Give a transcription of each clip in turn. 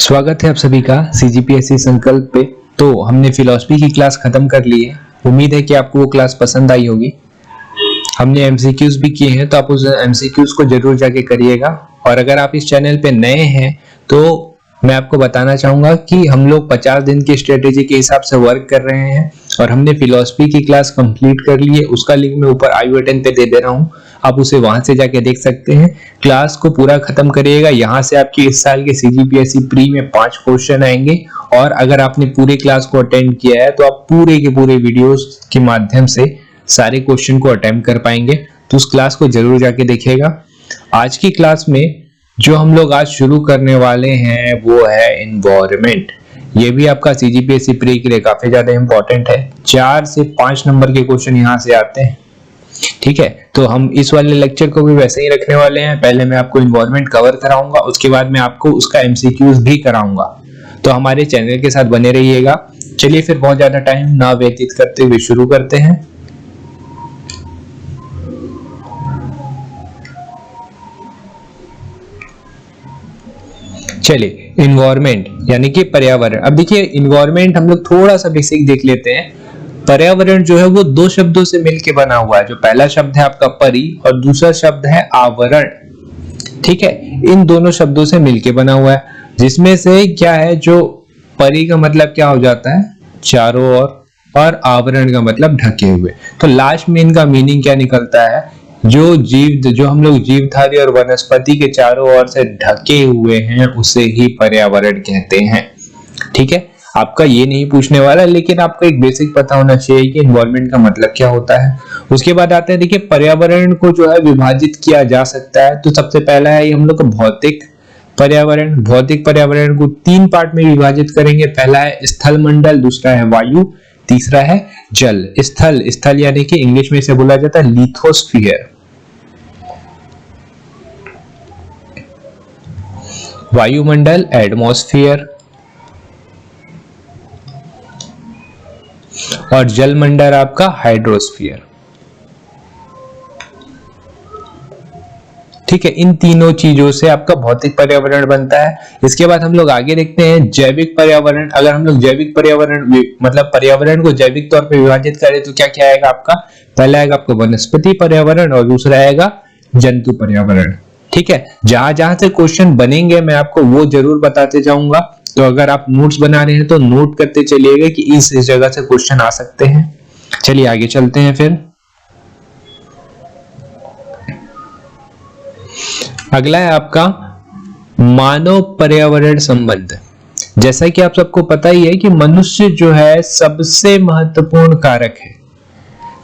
स्वागत है आप सभी का सीजीपीएससी संकल्प पे। तो हमने फिलॉसफी की क्लास खत्म कर ली है। उम्मीद है कि आपको वो क्लास पसंद आई होगी। हमने एमसीक्यूज भी किए हैं, तो आप उस एमसीक्यूज को जरूर जाके करिएगा। और अगर आप इस चैनल पे नए हैं तो मैं आपको बताना चाहूंगा कि हम लोग 50 दिन की स्ट्रेटेजी के हिसाब से वर्क कर रहे हैं और हमने फिलॉसफी की क्लास कंप्लीट कर ली है। उसका लिंक मैं ऊपर आई बटन पे दे रहा हूं, आप उसे वहां से जाके देख सकते हैं। क्लास को पूरा खत्म करिएगा। यहाँ से आपकी इस साल के सीजीपीएससी प्री में 5 क्वेश्चन आएंगे और अगर आपने पूरे क्लास को अटेंड किया है तो आप पूरे के पूरे वीडियोस के माध्यम से सारे क्वेश्चन को अटेम्प्ट कर पाएंगे। तो उस क्लास को जरूर जाके देखिएगा। आज की क्लास में जो हम लोग आज शुरू करने वाले हैं वो है एनवायरनमेंट। ये भी आपका सीजीपीएससी प्री के लिए काफी ज्यादा इंपॉर्टेंट है। 4 से 5 नंबर के क्वेश्चन यहाँ से आते हैं। ठीक है, तो हम इस वाले लेक्चर को भी वैसे ही रखने वाले हैं। पहले मैं आपको एनवायरनमेंट कवर कराऊंगा, उसके बाद मैं आपको उसका एमसीक्यूज भी कराऊंगा। तो हमारे चैनल के साथ बने रहिएगा। चलिए फिर बहुत ज्यादा टाइम ना व्यतीत करते हुए शुरू करते हैं। चलिए, एनवायरनमेंट यानी कि पर्यावरण। अब देखिए, एनवायरनमेंट हम लोग थोड़ा सा बेसिक देख लेते हैं। पर्यावरण जो है वो 2 शब्दों से मिलकर बना हुआ है। जो पहला शब्द है आपका परि और दूसरा शब्द है आवरण। ठीक है, इन दोनों शब्दों से मिलकर बना हुआ है, जिसमें से क्या है, जो परि का मतलब क्या हो जाता है, चारों ओर, और आवरण का मतलब ढके हुए। तो लास्ट में इनका मीनिंग क्या निकलता है, जो हम लोग जीवधारी और वनस्पति के चारों ओर से ढके हुए हैं उसे ही पर्यावरण कहते हैं। ठीक है, आपका ये नहीं पूछने वाला, लेकिन आपको एक बेसिक पता होना चाहिए कि एनवायरनमेंट का मतलब क्या होता है। उसके बाद आते हैं, देखिए पर्यावरण को जो है विभाजित किया जा सकता है। तो सबसे पहला है ये हम लोग का भौतिक पर्यावरण। भौतिक पर्यावरण को 3 पार्ट में विभाजित करेंगे। पहला है स्थल मंडल, दूसरा है वायु, तीसरा है जल। स्थल यानी कि इंग्लिश में इसे बोला जाता है लिथोस्फीयर। वायुमंडल एटमॉस्फेयर और जलमंडल आपका हाइड्रोस्फीयर। ठीक है, इन तीनों चीजों से आपका भौतिक पर्यावरण बनता है। इसके बाद हम लोग आगे देखते हैं जैविक पर्यावरण। अगर हम लोग जैविक पर्यावरण मतलब पर्यावरण को जैविक तौर पे विभाजित करें तो क्या क्या आएगा आपका, पहला आएगा आपका वनस्पति पर्यावरण और दूसरा आएगा जंतु पर्यावरण। ठीक है, जहां जहां से क्वेश्चन बनेंगे मैं आपको वो जरूर बताते जाऊंगा। तो अगर आप नोट्स बना रहे हैं तो नोट करते चलिएगा कि इस जगह से क्वेश्चन आ सकते हैं। चलिए आगे चलते हैं। फिर अगला है आपका मानव पर्यावरण संबंध। जैसा कि आप सबको पता ही है कि मनुष्य जो है सबसे महत्वपूर्ण कारक है।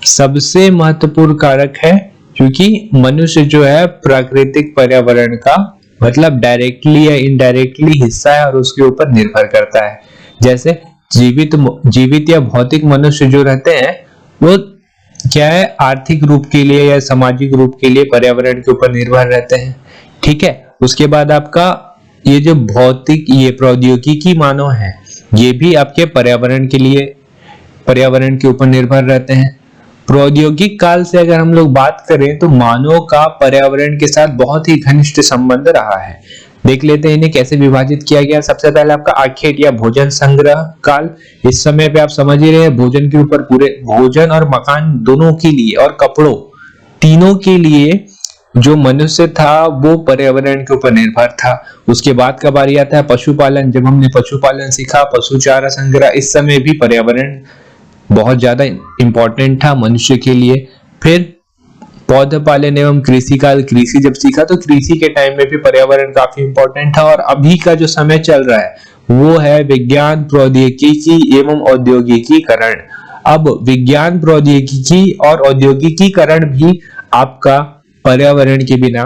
सबसे महत्वपूर्ण कारक है क्योंकि मनुष्य जो है प्राकृतिक पर्यावरण का मतलब डायरेक्टली या इनडायरेक्टली हिस्सा है और उसके ऊपर निर्भर करता है। जैसे जीवित या भौतिक मनुष्य जो रहते हैं वो क्या है, आर्थिक रूप के लिए या सामाजिक रूप के लिए पर्यावरण के ऊपर निर्भर रहते हैं। ठीक है, उसके बाद आपका ये जो भौतिक ये प्रौद्योगिकी मानव है, ये भी आपके पर्यावरण के ऊपर निर्भर रहते हैं। प्रौद्योगिक काल से अगर हम लोग बात करें तो मानव का पर्यावरण के साथ बहुत ही घनिष्ठ संबंध रहा है। देख लेते हैं इन्हें कैसे विभाजित किया गया। सबसे पहले आपका आखेट या भोजन संग्रह काल। इस समय पे आप समझ ही रहे हैं, भोजन के ऊपर पूरे भोजन और मकान दोनों के लिए और कपड़ों तीनों के लिए जो मनुष्य था वो पर्यावरण के ऊपर निर्भर था। उसके बाद का बारी आता है पशुपालन। जब हमने पशुपालन सीखा, पशु चारा संग्रह, इस समय भी पर्यावरण बहुत ज्यादा इंपॉर्टेंट था मनुष्य के लिए। फिर पौध पालन एवं कृषि काल। कृषि जब सीखा तो कृषि के टाइम में भी पर्यावरण काफी इंपॉर्टेंट था। और अभी का जो समय चल रहा है वो है विज्ञान प्रौद्योगिकी एवं औद्योगिकीकरण। अब विज्ञान प्रौद्योगिकी और औद्योगिकीकरण भी आपका पर्यावरण के बिना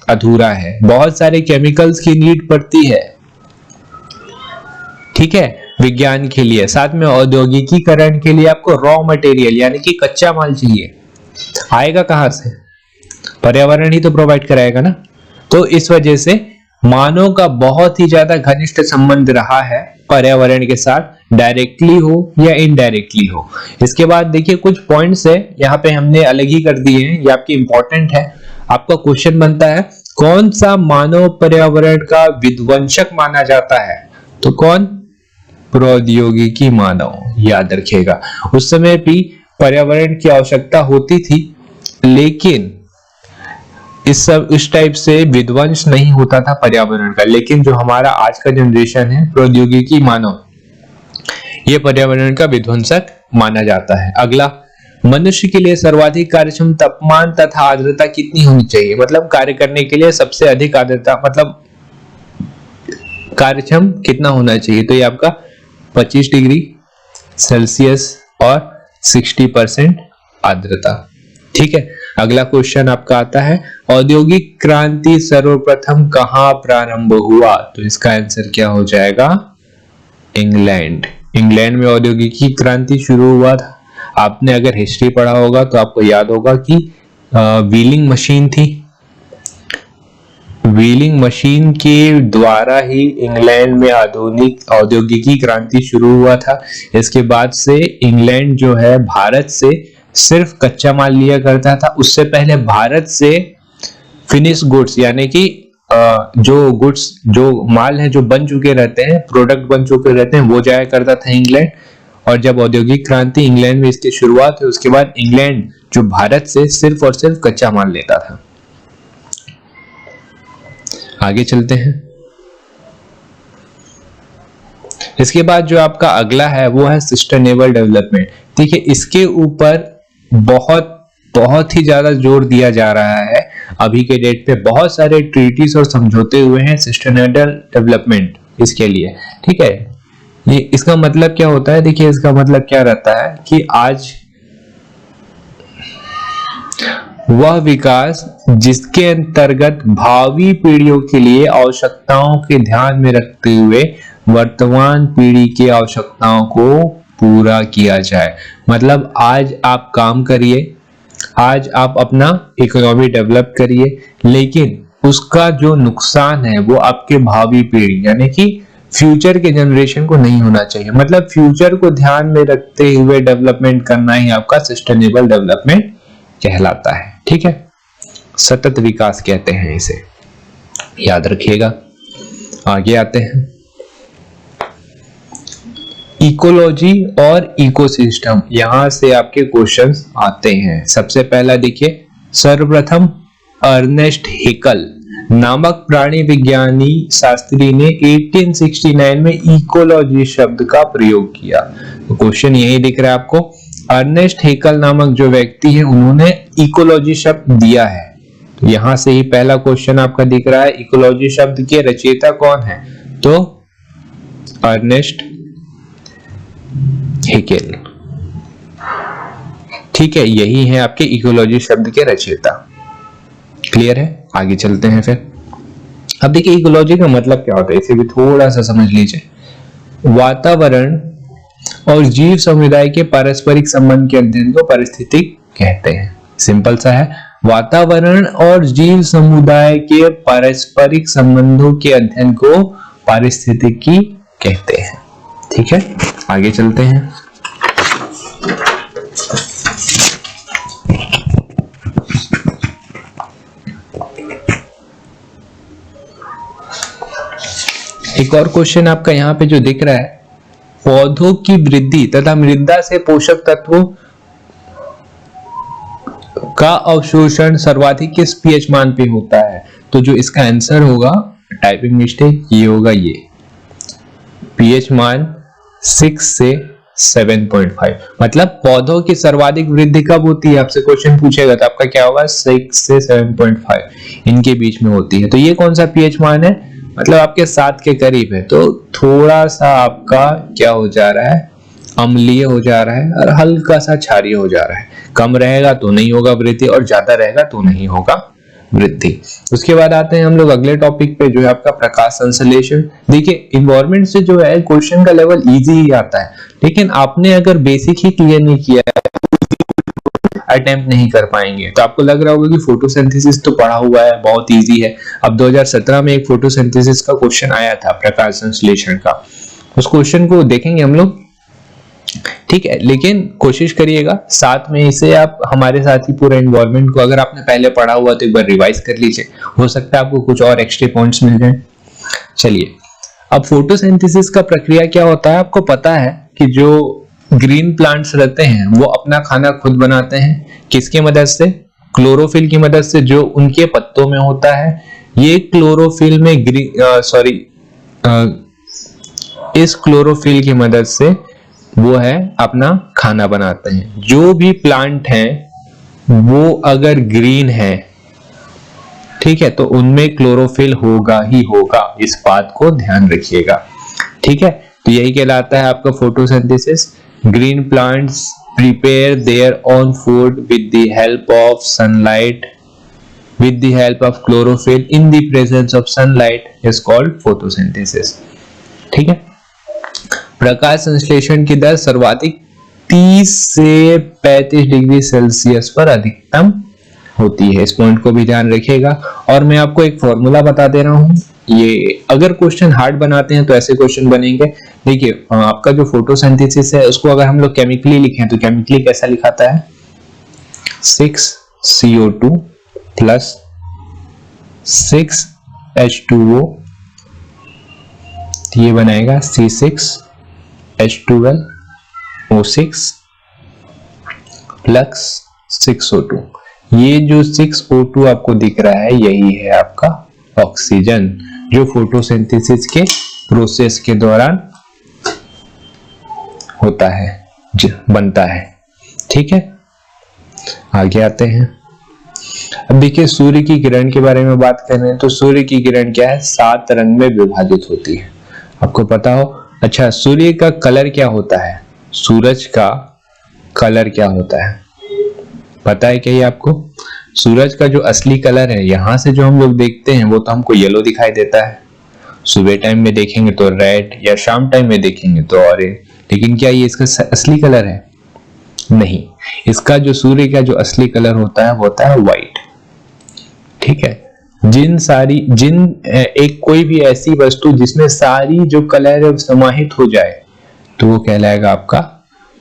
अधूरा है। बहुत सारे केमिकल्स की नीड पड़ती है, ठीक है, विज्ञान के लिए। साथ में औद्योगिकीकरण के लिए आपको रॉ मटेरियल यानी कि कच्चा माल चाहिए। आएगा कहां से, पर्यावरण ही तो प्रोवाइड कराएगा ना। तो इस वजह से मानव का बहुत ही ज्यादा घनिष्ठ संबंध रहा है पर्यावरण के साथ, डायरेक्टली हो या इनडायरेक्टली हो। इसके बाद देखिए कुछ पॉइंट्स है यहाँ पे हमने अलग ही कर दिए हैं, ये आपके इंपॉर्टेंट है। आपका क्वेश्चन बनता है कौन सा मानव पर्यावरण का विध्वंसक माना जाता है? तो कौन? प्रौद्योगिकी मानव, याद रखिएगा। उस समय भी पर्यावरण की आवश्यकता होती थी, लेकिन इस टाइप से विध्वंस नहीं होता था पर्यावरण का। लेकिन जो हमारा आज का जनरेशन है, प्रौद्योगिकी मानव, ये पर्यावरण का विध्वंसक माना जाता है। अगला, मनुष्य के लिए सर्वाधिक कार्यक्षम तापमान तथा आर्द्रता कितनी होनी चाहिए? मतलब कार्य करने के लिए सबसे अधिक आर्द्रता, मतलब कार्यक्षम कितना होना चाहिए? तो ये आपका 25 डिग्री सेल्सियस और 60% आर्द्रता। ठीक है। अगला क्वेश्चन आपका आता है, औद्योगिक क्रांति सर्वप्रथम कहां प्रारंभ हुआ? तो इसका आंसर क्या हो जाएगा? इंग्लैंड। इंग्लैंड में औद्योगिक क्रांति शुरू हुआ था। आपने अगर हिस्ट्री पढ़ा होगा तो आपको याद होगा कि व्हीलिंग मशीन थी। व्हीलिंग मशीन के द्वारा ही इंग्लैंड में आधुनिक औद्योगिकी क्रांति शुरू हुआ था। इसके बाद से इंग्लैंड जो है भारत से सिर्फ कच्चा माल लिया करता था। उससे पहले भारत से फिनिश गुड्स, यानी कि जो गुड्स, जो माल है जो बन चुके रहते हैं, प्रोडक्ट बन चुके रहते हैं, वो जाया करता था इंग्लैंड। और जब औद्योगिक क्रांति इंग्लैंड में इसकी शुरुआत हुई, उसके बाद इंग्लैंड जो भारत से सिर्फ और सिर्फ कच्चा माल लेता था। आगे चलते हैं। इसके बाद जो आपका अगला है वो है सस्टेनेबल डेवलपमेंट। ठीक है, इसके ऊपर बहुत ही ज्यादा जोर दिया जा रहा है अभी के डेट पे। बहुत सारे ट्रीटीज और समझौते हुए हैं सस्टेनेबल डेवलपमेंट इसके लिए। ठीक है, ये इसका मतलब क्या होता है? देखिए, इसका मतलब क्या रहता है कि आज वह विकास जिसके अंतर्गत भावी पीढ़ियों के लिए आवश्यकताओं के ध्यान में रखते हुए वर्तमान पीढ़ी की आवश्यकताओं को पूरा किया जाए। मतलब आज आप काम करिए, आज आप अपना इकोनॉमी डेवलप करिए, लेकिन उसका जो नुकसान है वो आपके भावी पीढ़ी, यानी कि फ्यूचर के जनरेशन को नहीं होना चाहिए। मतलब फ्यूचर को ध्यान में रखते हुए डेवलपमेंट करना ही आपका सस्टेनेबल डेवलपमेंट कहलाता है। ठीक है, सतत विकास कहते हैं इसे, याद रखिएगा। आगे आते हैं, इकोलॉजी और इकोसिस्टम, यहां से आपके क्वेश्चंस आते हैं। सबसे पहला देखिए, सर्वप्रथम अर्नेस्ट हेकल नामक प्राणी विज्ञानी शास्त्री ने 1869 में इकोलॉजी शब्द का प्रयोग किया। तो क्वेश्चन यही दिख रहा है आपको, अर्नेस्ट हेकल नामक जो व्यक्ति है उन्होंने इकोलॉजी शब्द दिया है। तो यहां से ही पहला क्वेश्चन आपका दिख रहा है, इकोलॉजी शब्द के रचयिता कौन है? तो अर्नेस्ट हेकल। ठीक है, यही है आपके इकोलॉजी शब्द के रचयिता। क्लियर है? आगे चलते हैं फिर। अब देखिए, इकोलॉजी का मतलब क्या होता है, इसे भी थोड़ा सा समझ लीजिए। वातावरण और जीव समुदाय के पारस्परिक संबंध के अध्ययन को पारिस्थितिकी कहते हैं। सिंपल सा है, वातावरण और जीव समुदाय के पारस्परिक संबंधों के अध्ययन को पारिस्थितिकी कहते हैं। ठीक है, आगे चलते हैं। एक और क्वेश्चन आपका यहाँ पे जो दिख रहा है, पौधों की वृद्धि तथा मृदा से पोषक तत्वों का अवशोषण सर्वाधिक किस पीएच मान पे होता है? तो जो इसका आंसर होगा, टाइपिंग मिस्टेक, ये होगा, ये पीएच मान 6 से 7.5। मतलब पौधों की सर्वाधिक वृद्धि कब होती है? आपसे क्वेश्चन पूछेगा तो आपका क्या होगा? 6 से 7.5 इनके बीच में होती है। तो ये कौन सा पीएच मान है? मतलब आपके 7 के करीब है। तो थोड़ा सा आपका क्या हो जा रहा है? अम्लीय हो जा रहा है और हल्का सा क्षारीय हो जा रहा है। कम रहेगा तो नहीं होगा वृद्धि और ज्यादा रहेगा तो नहीं होगा वृद्धि। उसके बाद आते हैं हम लोग अगले टॉपिक पे, जो है आपका प्रकाश संश्लेषण। देखिए, इन्वायरमेंट से जो है क्वेश्चन का लेवल इजी ही आता है, लेकिन आपने अगर बेसिक ही क्लियर नहीं किया है, अटेम्प्ट नहीं कर पाएंगे। तो आपको लग रहा होगा कि फोटोसिंथेसिस तो पढ़ा हुआ है, बहुत इजी है। अब 2017 में एक फोटोसिंथेसिस का क्वेश्चन आया था, प्रकाश संश्लेषण का। उस क्वेश्चन को देखेंगे हम लोग। ठीक है, लेकिन कोशिश करिएगा साथ में इसे आप हमारे साथ ही पूरा इन्वॉल्वमेंट को, अगर आपने पहले पढ़ा हुआ तो एक बार रिवाइज कर लीजिए, हो सकता है आपको कुछ और एक्स्ट्रा पॉइंट्स मिल जाए। चलिए, अब फोटोसिंथेसिस का प्रक्रिया क्या होता है, आपको पता है कि जो ग्रीन प्लांट्स रहते हैं वो अपना खाना खुद बनाते हैं, किसकी मदद से, क्लोरोफिल की मदद से, जो उनके पत्तों में होता है। ये क्लोरोफिल में इस क्लोरोफिल की मदद से वो है अपना खाना बनाते हैं। जो भी प्लांट हैं वो अगर ग्रीन है, ठीक है, तो उनमें क्लोरोफिल होगा ही होगा, इस बात को ध्यान रखिएगा। ठीक है, तो यही कहलाता है आपका photosynthesis. Green plants prepare their own food with the help of sunlight, with the help of chlorophyll in the presence of sunlight is called photosynthesis। ठीक है, प्रकाश संश्लेषण की दर सर्वाधिक 30 से 35 डिग्री सेल्सियस पर अधिकतम होती है, इस पॉइंट को भी ध्यान रखिएगा। और मैं आपको एक फॉर्मूला बता दे रहा हूं, ये अगर क्वेश्चन हार्ड बनाते हैं तो ऐसे क्वेश्चन बनेंगे। देखिए, आपका जो फोटोसिंथेसिस है उसको अगर हम लोग केमिकली लिखें तो केमिकली कैसा लिखाता है, 6CO2 प्लस 6H2O, ये बनाएगा C6H12O6 प्लस 6O2। ये जो 6O2 आपको दिख रहा है यही है आपका ऑक्सीजन, जो फोटोसिंथेसिस के प्रोसेस के दौरान होता है, बनता है। ठीक है, आगे आते हैं। अब देखिए, सूर्य की किरण के बारे में बात कर रहे हैं तो सूर्य की किरण क्या है, 7 रंग में विभाजित होती है, आपको पता हो। अच्छा, सूर्य का कलर क्या होता है, सूरज का कलर क्या होता है, पता है क्या ये आपको? सूरज का जो असली कलर है, यहां से जो हम लोग देखते हैं वो तो हमको येलो दिखाई देता है, सुबह टाइम में देखेंगे तो रेड, या शाम टाइम में देखेंगे तो ऑरेंज। लेकिन क्या ये इसका असली कलर है? नहीं, इसका जो सूर्य का जो असली कलर होता है वो होता है व्हाइट। ठीक है, एक कोई भी ऐसी वस्तु जिसमें सारी जो कलर समाहित हो जाए तो वो कहलाएगा आपका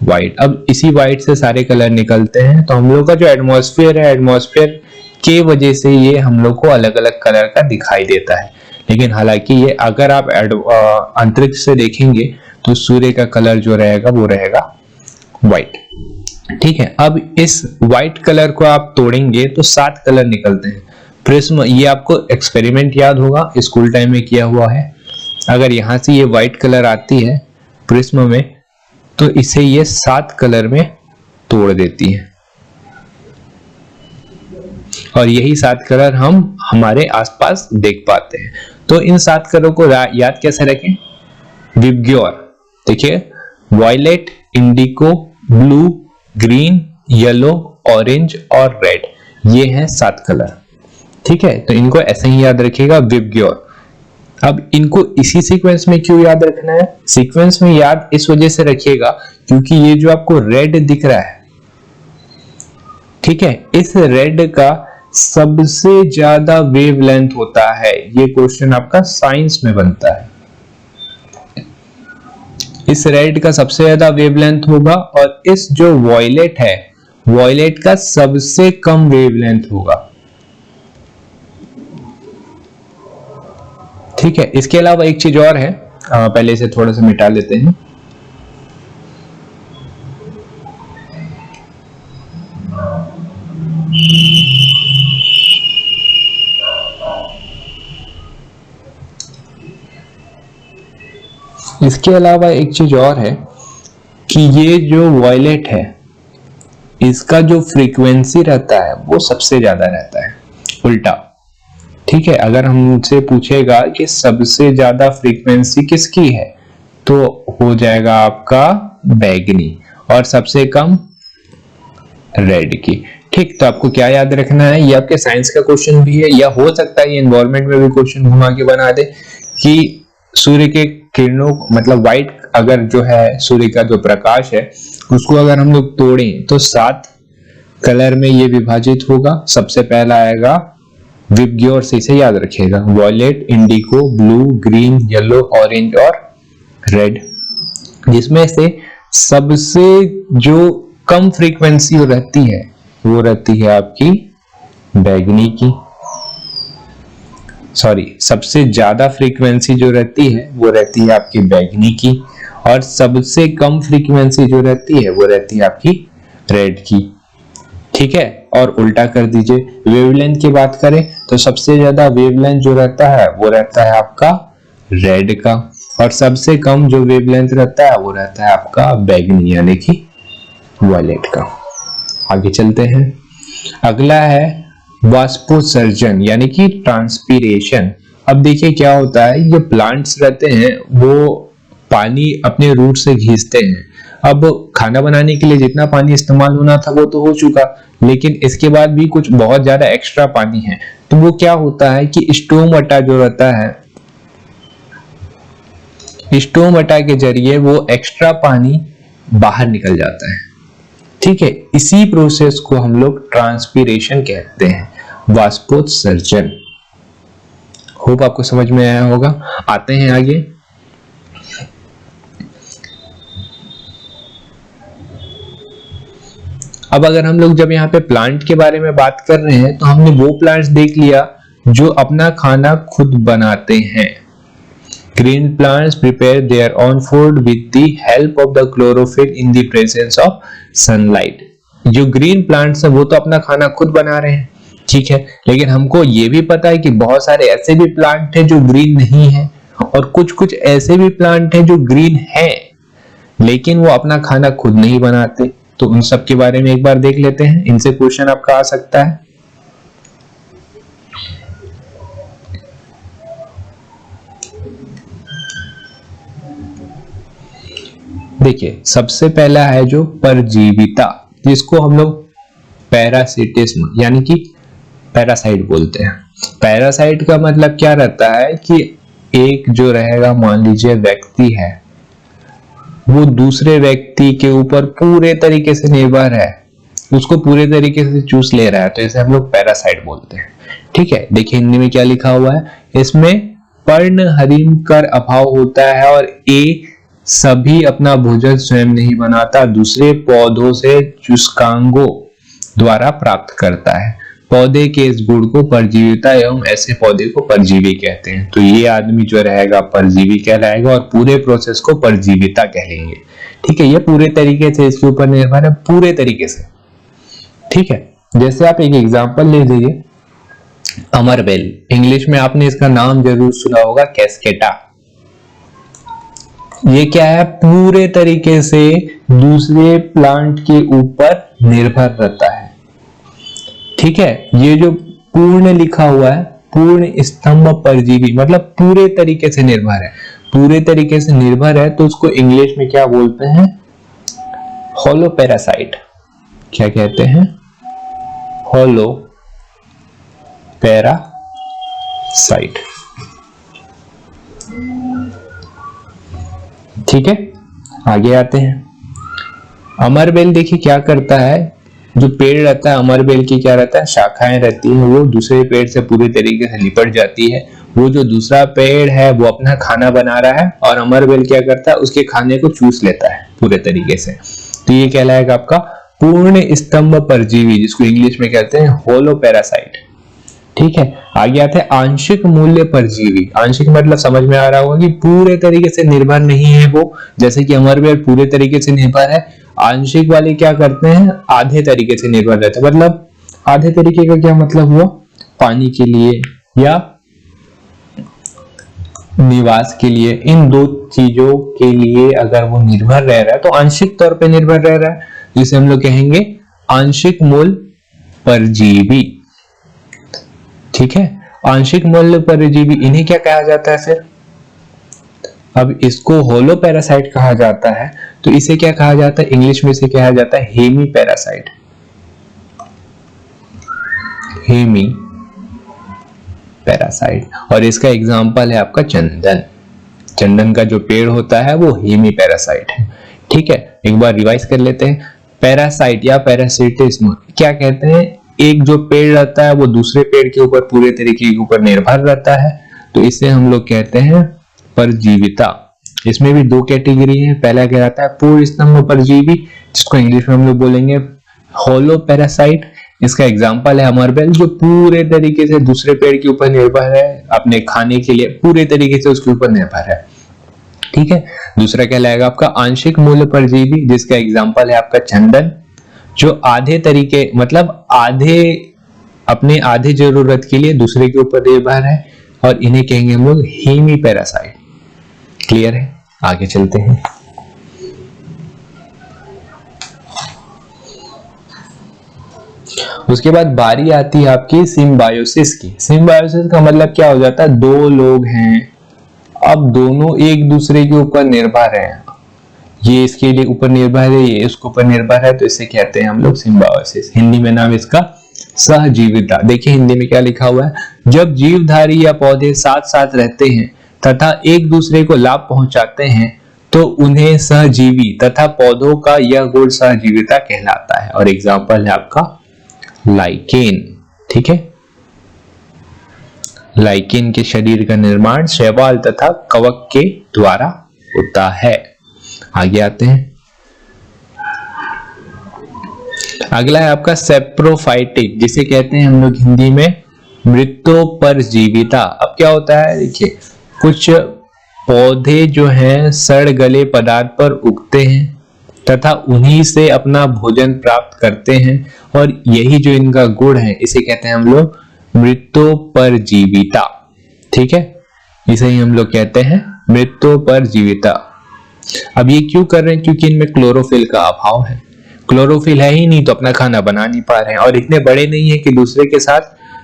व्हाइट। अब इसी व्हाइट से सारे कलर निकलते हैं, तो हम लोग का जो एटमॉस्फेयर है, एटमॉस्फेयर के वजह से ये हम लोग को अलग अलग कलर का दिखाई देता है। लेकिन हालांकि ये अगर आप अंतरिक्ष से देखेंगे तो सूर्य का कलर जो रहेगा वो रहेगा व्हाइट। ठीक है, अब इस व्हाइट कलर को आप तोड़ेंगे तो 7 कलर निकलते हैं। प्रिज्म, ये आपको एक्सपेरिमेंट याद होगा, स्कूल टाइम में किया हुआ है। अगर यहां से ये व्हाइट कलर आती है प्रिज्म में तो इसे ये 7 कलर में तोड़ देती है, और यही 7 कलर हम हमारे आसपास देख पाते हैं। तो इन 7 कलरों को याद कैसे रखें? विबग्योर, देखिए, वायलेट, इंडिको, ब्लू, ग्रीन, येलो, ऑरेंज और रेड, ये हैं 7 कलर। ठीक है, तो इनको ऐसे ही याद रखिएगा, विबग्योर। अब इनको इसी सीक्वेंस में क्यों याद रखना है? सीक्वेंस में याद इस वजह से रखिएगा क्योंकि ये जो आपको रेड दिख रहा है, ठीक है, इस रेड का सबसे ज्यादा वेवलेंथ होता है। ये क्वेश्चन आपका साइंस में बनता है। इस रेड का सबसे ज्यादा वेवलेंथ होगा, और इस जो वॉयलेट है, वॉयलेट का सबसे कम वेवलेंथ होगा। ठीक है, इसके अलावा एक चीज और है, पहले से थोड़ा सा मिटा लेते हैं। इसके अलावा एक चीज और है कि ये जो वॉयलेट है इसका जो फ्रीक्वेंसी रहता है वो सबसे ज्यादा रहता है, उल्टा। ठीक है, अगर हमसे पूछेगा कि सबसे ज्यादा फ्रीक्वेंसी किसकी है तो हो जाएगा आपका बैगनी, और सबसे कम रेड की। ठीक, तो आपको क्या याद रखना है, ये आपके साइंस का क्वेश्चन भी है, या हो सकता है ये एनवायरनमेंट में भी क्वेश्चन घुमा के बना दे कि सूर्य के किरणों, मतलब व्हाइट, अगर जो है सूर्य का जो प्रकाश है उसको अगर हम लोग तोड़ें तो 7 कलर में ये विभाजित होगा। सबसे पहला आएगा विबग्योर, से इसे याद रखिएगा, वॉयलेट, इंडिको, ब्लू, ग्रीन, येलो, ऑरेंज और रेड, जिसमें से सबसे जो कम फ्रीक्वेंसी रहती है वो रहती है आपकी बैंगनी की, सॉरी सबसे ज्यादा फ्रीक्वेंसी जो रहती है वो रहती है आपकी बैंगनी की, और सबसे कम फ्रीक्वेंसी जो रहती है वो रहती है आपकी रेड की। ठीक है, और उल्टा कर दीजिए, वेवलेंथ की बात करें तो सबसे ज्यादा वेवलेंथ जो रहता है वो रहता है आपका रेड का, और सबसे कम जो वेवलेंथ रहता है वो रहता है आपका बैंगनी यानी कि वायलेट का। आगे चलते हैं, अगला है वाष्पोत्सर्जन यानी कि ट्रांसपीरेशन। अब देखिए क्या होता है, ये प्लांट्स रहते हैं वो पानी अपने रूट से खींचते हैं। अब खाना बनाने के लिए जितना पानी इस्तेमाल होना था वो तो हो चुका, लेकिन इसके बाद भी कुछ बहुत ज्यादा एक्स्ट्रा पानी है, तो वो क्या होता है कि स्टोमाटा जो रहता है, स्टोमाटा के जरिए वो एक्स्ट्रा पानी बाहर निकल जाता है। ठीक है, इसी प्रोसेस को हम लोग ट्रांसपीरेशन कहते हैं, वाष्पोत्सर्जन। होप आपको समझ में आया होगा। आते हैं आगे, अब अगर हम लोग जब यहाँ पे प्लांट के बारे में बात कर रहे हैं तो हमने वो प्लांट्स देख लिया जो अपना खाना खुद बनाते हैं। Green plants prepare their own food with the help of the chlorophyll in the presence of sunlight। जो ग्रीन प्लांट्स है वो तो अपना खाना खुद बना रहे हैं, ठीक है, लेकिन हमको ये भी पता है कि बहुत सारे ऐसे भी प्लांट हैं जो ग्रीन नहीं है, और कुछ कुछ ऐसे भी प्लांट हैं जो ग्रीन हैं लेकिन वो अपना खाना खुद नहीं बनाते। तो उन सब के बारे में एक बार देख लेते हैं, इनसे क्वेश्चन आपका आ सकता है। देखिए सबसे पहला है जो परजीविता, जिसको हम लोग पैरासिटिज्म यानी कि पैरासाइट बोलते हैं। पैरासाइट का मतलब क्या रहता है कि एक जो रहेगा, मान लीजिए व्यक्ति है, वो दूसरे व्यक्ति के ऊपर पूरे तरीके से निर्भर है, उसको पूरे तरीके से चूस ले रहा है, तो इसे हम लोग पैरासाइट बोलते हैं। ठीक है, देखिए हिंदी में क्या लिखा हुआ है, इसमें पर्णहरिम कर अभाव होता है और ए सभी अपना भोजन स्वयं नहीं बनाता, दूसरे पौधों से चुस्कांगों द्वारा प्राप्त करता है। पौधे के इस गुण को परजीविता एवं ऐसे पौधे को परजीवी कहते हैं। तो ये आदमी जो रहेगा परजीवी कहलाएगा और पूरे प्रोसेस को परजीविता कहेंगे। ठीक है, ये पूरे तरीके से इसके ऊपर निर्भर है, पूरे तरीके से। ठीक है, जैसे आप एक एग्जांपल ले लीजिए, अमरबेल, इंग्लिश में आपने इसका नाम जरूर सुना होगा, कैस्केटा। ये क्या है, पूरे तरीके से दूसरे प्लांट के ऊपर निर्भर रहता है। ठीक है, ये जो पूर्ण लिखा हुआ है, पूर्ण स्तंभ परजीवी, मतलब पूरे तरीके से निर्भर है। पूरे तरीके से निर्भर है तो उसको इंग्लिश में क्या बोलते हैं, होलो पैरासाइट। क्या कहते हैं, होलो पैरासाइट। ठीक है, आगे आते हैं। अमरबेल देखिए क्या करता है, जो पेड़ रहता है अमरबेल की क्या रहता है, शाखाएं रहती हैं, वो दूसरे पेड़ से पूरी तरीके से लिपट जाती है। वो जो दूसरा पेड़ है वो अपना खाना बना रहा है और अमरबेल क्या करता है, उसके खाने को चूस लेता है पूरे तरीके से। तो ये कहलाएगा आपका पूर्ण स्तंभ परजीवी, जिसको इंग्लिश में कहते हैं होलो पैरासाइट। ठीक है, आगे आते हैं आंशिक मूल्य परजीवी। आंशिक मतलब समझ में आ रहा होगा कि पूरे तरीके से निर्भर नहीं है वो, जैसे कि अमरबेल पूरे तरीके से निर्भर है। आंशिक वाले क्या करते हैं, आधे तरीके से निर्भर रहते हैं। मतलब आधे तरीके का क्या मतलब हुआ, पानी के लिए या निवास के लिए, इन दो चीजों के लिए अगर वो निर्भर रह रहा है तो आंशिक तौर पे निर्भर रह रहा है, जिसे हम लोग कहेंगे आंशिक मूल परजीवी। ठीक है, आंशिक मूल परजीवी, इन्हें क्या कहा जाता है फिर, अब इसको होलो पैरासाइट कहा जाता है, तो इसे क्या कहा जाता है, इंग्लिश में इसे कहा जाता है हेमी पैरासाइट। हेमी पैरासाइट, और इसका एग्जांपल है आपका चंदन। चंदन का जो पेड़ होता है वो हेमी पैरासाइट है। ठीक है, एक बार रिवाइज कर लेते हैं। पैरासाइट या पैरासिटिज्म क्या कहते हैं, एक जो पेड़ रहता है वो दूसरे पेड़ के ऊपर पूरे तरीके के ऊपर निर्भर रहता है, तो इसे हम लोग कहते हैं परजीविता। इसमें भी दो कैटेगरी है। पहला कहलाता है पूर्ण स्तंभ परजीवी, जिसको इंग्लिश में हम लोग बोलेंगे होलो पैरासाइट। इसका एग्जांपल है अमरबेल, जो पूरे तरीके से दूसरे पेड़ के ऊपर निर्भर है, अपने खाने के लिए पूरे तरीके से उसके ऊपर निर्भर है। ठीक है। दूसरा कहलाएगा आपका आंशिक मूल परजीवी, जिसका एग्जांपल है आपका चंदन, जो आधे तरीके मतलब अपने आधे जरूरत के लिए दूसरे के ऊपर निर्भर है, और इन्हें कहेंगे हम लोग हेमी पैरासाइट। क्लियर है? आगे चलते हैं। उसके बाद बारी आती है आपकी सिम्बायोसिस की। सिम्बायोसिस का मतलब क्या हो जाता है, दो लोग हैं, अब दोनों एक दूसरे के ऊपर निर्भर हैं, ये इसके लिए ऊपर निर्भर है, ये इसके ऊपर निर्भर है, तो इसे कहते हैं हम लोग सिम्बायोसिस। हिंदी में नाम इसका सहजीविता। देखिए हिंदी में क्या लिखा हुआ है, जब जीवधारी या पौधे साथ साथ रहते हैं तथा एक दूसरे को लाभ पहुंचाते हैं तो उन्हें सहजीवी तथा पौधों का यह गुण सहजीविता कहलाता है। और एग्जाम्पल है आपका लाइकेन। ठीक है। लाइकेन के शरीर का निर्माण शैवाल तथा कवक के द्वारा होता है। आगे आते हैं। अगला है आपका सेप्रोफाइटिक, जिसे कहते हैं हम लोग हिंदी में मृत्योपरजीविता। अब क्या होता है, देखिए कुछ पौधे जो हैं सड़ गले पदार्थ पर उगते हैं तथा उन्हीं से अपना भोजन प्राप्त करते हैं, और यही जो इनका गुण है इसे कहते हैं हम लोग मृत्योपरजीविता। ठीक है, इसे ही हम लोग कहते हैं मृत्योपरजीविता। अब ये क्यों कर रहे हैं, क्योंकि इनमें क्लोरोफिल का अभाव है। क्लोरोफिल है ही नहीं तो अपना खाना बना नहीं पा रहे हैं, और इतने बड़े नहीं है कि दूसरे के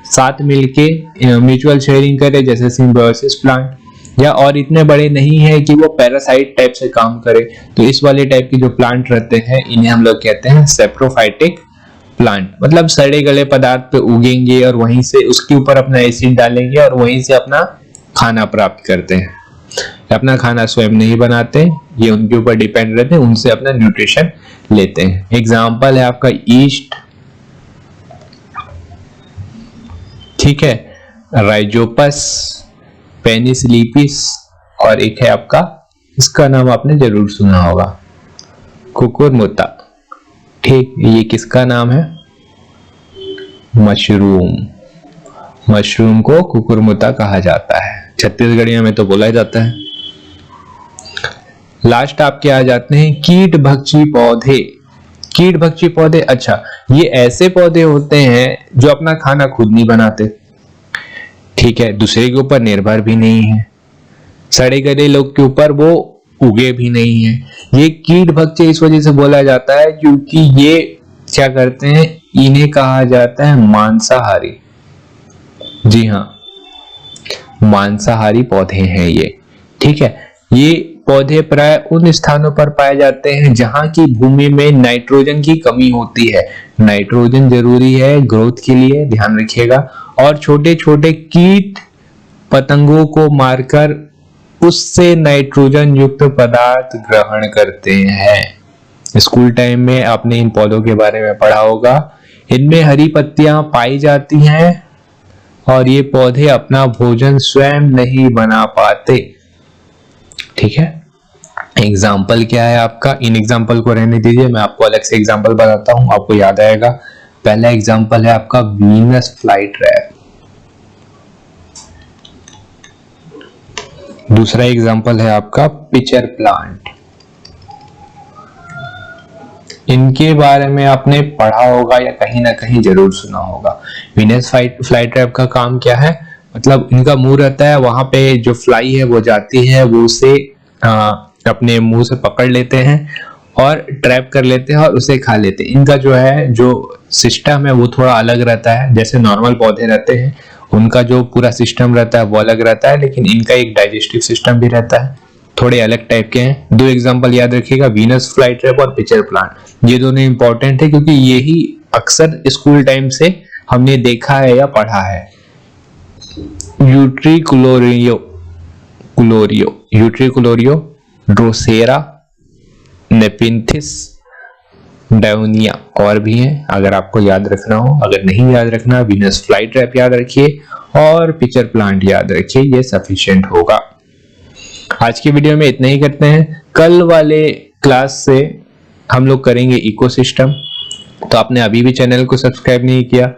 साथ मिलके म्यूचुअल शेयरिंग करे, जैसे सिम्बायोसिस प्लांट, या और इतने बड़े नहीं है कि वो पैरासाइट टाइप से काम करे। तो इस वाले टाइप के जो प्लांट रहते हैं इन्हें हम लोग कहते हैं सेप्रोफाइटिक प्लांट। मतलब सड़े गले पदार्थ पे उगेंगे और वहीं से उसके ऊपर अपना एसिड डालेंगे और वहीं से अपना खाना प्राप्त करते हैं। अपना खाना स्वयं नहीं बनाते, ये उनके ऊपर डिपेंड रहते हैं, उनसे अपना न्यूट्रिशन लेते हैं। एग्जाम्पल है आपका ईस्ट, ठीक है, राइजोपस, पेनिसिलिपिस, और एक है आपका, इसका नाम आपने जरूर सुना होगा, कुकुरमुता। ठीक, ये किसका नाम है, मशरूम। मशरूम को कुकुरमुता कहा जाता है, छत्तीसगढ़िया में तो बोला जाता है। लास्ट आपके आ जाते हैं कीट भक्षी पौधे। कीट भक्षी पौधे, अच्छा, ये ऐसे पौधे होते हैं जो अपना खाना खुद नहीं बनाते, ठीक है, दूसरे के ऊपर निर्भर भी नहीं है, सड़े गले लोग के ऊपर वो उगे भी नहीं है। ये कीट भक्षी इस वजह से बोला जाता है क्योंकि ये क्या करते हैं, इन्हें कहा जाता है मांसाहारी। जी हाँ, मांसाहारी पौधे हैं ये। ठीक है, ये पौधे प्राय उन स्थानों पर पाए जाते हैं जहां की भूमि में नाइट्रोजन की कमी होती है। नाइट्रोजन जरूरी है ग्रोथ के लिए, ध्यान रखिएगा। और छोटे छोटे कीट पतंगों को मारकर उससे नाइट्रोजन युक्त पदार्थ ग्रहण करते हैं। स्कूल टाइम में आपने इन पौधों के बारे में पढ़ा होगा। इनमें हरी पत्तियां पाई जाती हैं और ये पौधे अपना भोजन स्वयं नहीं बना पाते। ठीक है, एग्जाम्पल क्या है आपका, इन एग्जाम्पल को रहने दीजिए, मैं आपको अलग से एग्जाम्पल बताता हूं, आपको याद आएगा। पहला एग्जाम्पल है आपका वीनस फ्लाईट्रैप। दूसरा एग्जाम्पल है आपका पिचर प्लांट। इनके बारे में आपने पढ़ा होगा या कहीं ना कहीं जरूर सुना होगा। वीनस फ्लाईट्रैप का काम क्या है, मतलब इनका मुंह रहता है, वहां पे जो फ्लाई है वो जाती है, वो उसे अपने मुंह से पकड़ लेते हैं और ट्रैप कर लेते हैं और उसे खा लेते हैं। इनका जो सिस्टम है वो थोड़ा अलग रहता है, जैसे नॉर्मल पौधे रहते हैं उनका जो पूरा सिस्टम रहता है वो अलग रहता है, लेकिन इनका एक डाइजेस्टिव सिस्टम भी रहता है, थोड़े अलग टाइप के हैं। दो एग्जांपल याद रखिएगा, वीनस फ्लाईट्रैप और पिचर प्लांट। ये दोनों इंपॉर्टेंट है क्योंकि यही अक्सर स्कूल टाइम से हमने देखा है या पढ़ा है। यूट्रिकुलोरियो, ड्रोसेरा, नेपिंथिस, डायोनिया, और भी हैं अगर आपको याद रखना हो। अगर नहीं याद रखना, वीनस फ्लाईट्रैप याद रखिए और पिचर प्लांट याद रखिए, ये सफिशिएंट होगा। आज की वीडियो में इतना ही करते हैं। कल वाले क्लास से हम लोग करेंगे इकोसिस्टम। तो आपने अभी भी चैनल को सब्सक्राइब नहीं किया,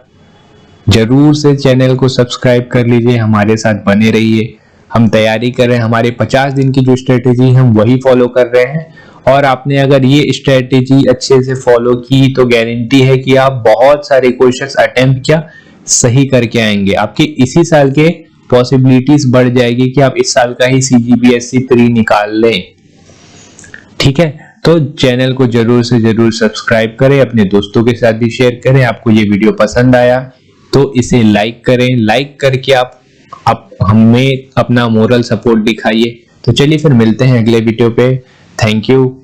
जरूर से चैनल को सब्सक्राइब कर लीजिए, हमारे साथ बने रहिए। हम तैयारी कर रहे हैं, हमारे 50 दिन की जो स्ट्रेटेजी हम वही फॉलो कर रहे हैं। और आपने अगर ये स्ट्रेटेजी अच्छे से फॉलो की तो गारंटी है कि आप बहुत सारे क्वेश्चंस अटेम्प्ट किया सही करके आएंगे। आपके इसी साल के पॉसिबिलिटीज बढ़ जाएगी कि आप इस साल का ही CGPSC प्री निकाल लें। ठीक है, तो चैनल को जरूर से जरूर सब्सक्राइब करें, अपने दोस्तों के साथ भी शेयर करें। आपको ये वीडियो पसंद आया तो इसे लाइक करें, लाइक करके आप हमें अपना मोरल सपोर्ट दिखाइए। तो चलिए फिर मिलते हैं अगले वीडियो पे। Thank you.